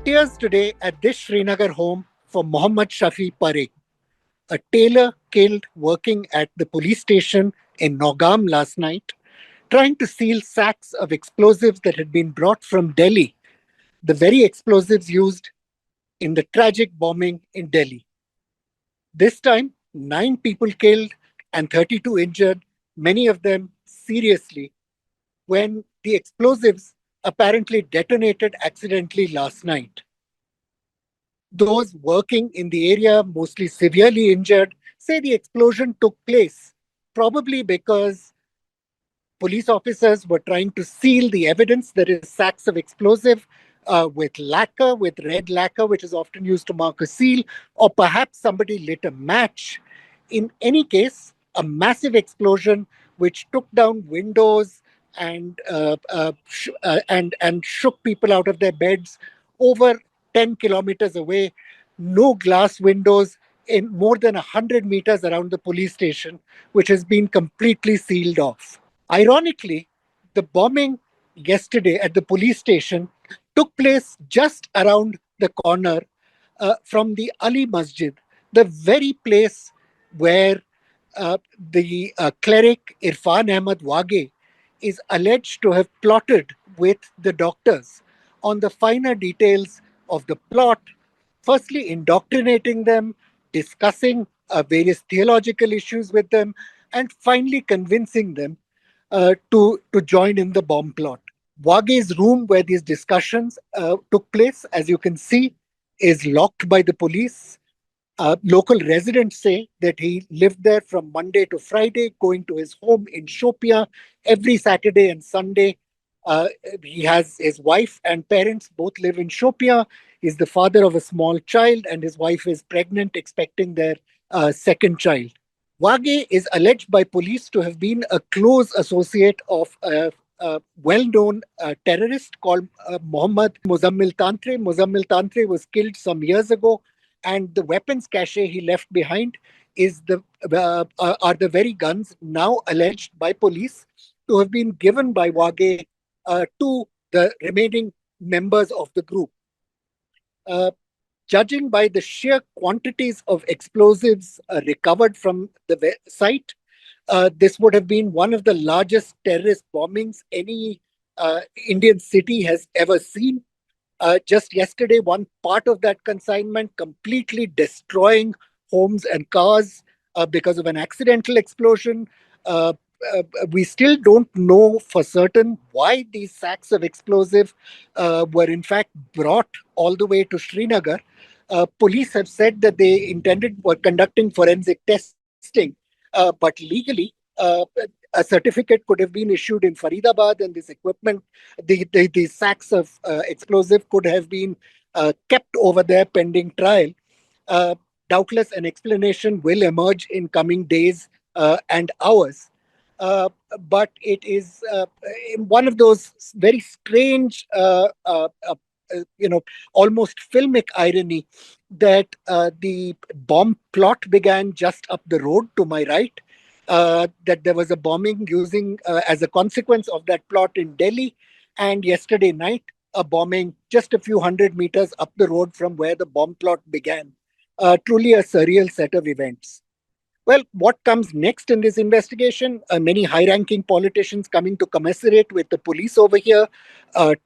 Tears today at this Srinagar home for Mohammad Shafi Parekh, a tailor killed working at the police station in Nowgam last night, trying to steal sacks of explosives that had been brought from Delhi, the very explosives used in the tragic bombing in Delhi. This time, 9 people killed and 32 injured, many of them seriously, when the explosives apparently detonated accidentally last night. Those working in the area, mostly severely injured, say the explosion took place probably because police officers were trying to seal the evidence. There is sacks of explosive with lacquer, with red lacquer, which is often used to mark a seal, or perhaps somebody lit a match. In any case, a massive explosion which took down windows and shook people out of their beds over 10 kilometers away. No glass windows in more than 100 meters around the police station, which has been completely sealed off. Ironically, the bombing yesterday at the police station took place just around the corner from the Ali Masjid, the very place where the cleric Irfan Ahmad Wage is alleged to have plotted with the doctors on the finer details of the plot, firstly indoctrinating them, discussing various theological issues with them, and finally convincing them to join in the bomb plot. Wage's room where these discussions took place, as you can see, is locked by the police. Local residents say that he lived there from Monday to Friday, going to his home in Shopia every Saturday and Sunday. Uh, he has his wife and parents both live in Shopia. He's the father of a small child, and his wife is pregnant, expecting their second child. Wage is alleged by police to have been a close associate of a well-known terrorist called Mohammad Muzammil Tantre. Muzammil Tantre was killed some years ago, and the weapons cache he left behind is are the very guns now alleged by police to have been given by Wage to the remaining members of the group. Uh, Judging by the sheer quantities of explosives recovered from the site, this would have been one of the largest terrorist bombings any Indian city has ever seen. Just yesterday, one part of that consignment completely destroying homes and cars because of an accidental explosion. Uh, we still don't know for certain why these sacks of explosive were in fact brought all the way to Srinagar. Police have said that they were conducting forensic testing, but legally, a certificate could have been issued in Faridabad, and this equipment, the sacks of explosive, could have been kept over there pending trial. Uh, Doubtless, an explanation will emerge in coming days and hours. But it is one of those very strange, almost filmic irony that the bomb plot began just up the road to my right. That there was a bombing using as a consequence of that plot in Delhi, and yesterday night a bombing just a few hundred meters up the road from where the bomb plot began. Truly a surreal set of events. Well, what comes next in this investigation? Many high ranking politicians coming to commiserate with the police over here.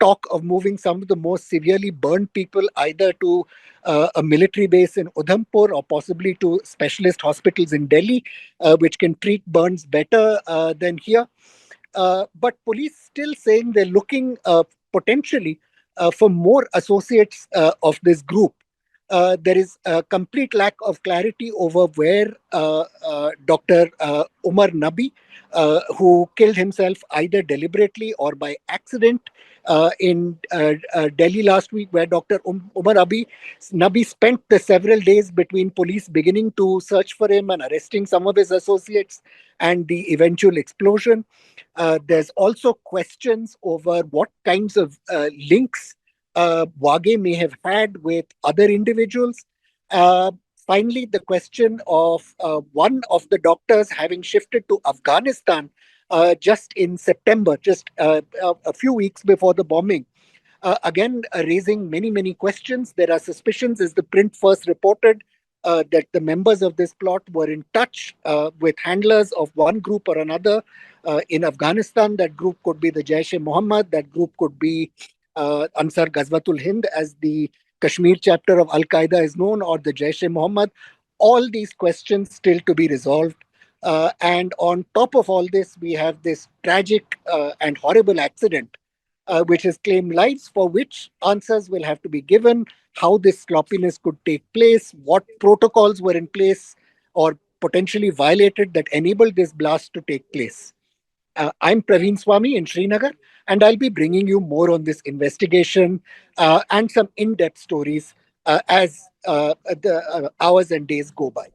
Talk of moving some of the most severely burned people either to a military base in Udhampur or possibly to specialist hospitals in Delhi, which can treat burns better than here. But police still saying they're looking potentially for more associates of this group. There is a complete lack of clarity over where Dr. Umar Nabi, who killed himself either deliberately or by accident in Delhi last week, where Dr. Umar Nabi spent the several days between police beginning to search for him and arresting some of his associates and the eventual explosion. There's also questions over what kinds of links Wage may have had with other individuals. Uh, Finally, the question of one of the doctors having shifted to Afghanistan just in September, just a few weeks before the bombing. Again, raising many, many questions. There are suspicions, as the print first reported, that the members of this plot were in touch with handlers of one group or another in Afghanistan. That group could be the Jaish-e-Mohammed. That group could be Ansar Ghazwatul Hind, as the Kashmir chapter of Al Qaeda is known, or the Jaish-e-Mohammed. All these questions still to be resolved. And on top of all this, we have this tragic and horrible accident which has claimed lives, for which answers will have to be given. How this sloppiness could take place, what protocols were in place or potentially violated that enabled this blast to take place. I'm Praveen Swami in Srinagar, and I'll be bringing you more on this investigation and some in depth stories as the hours and days go by.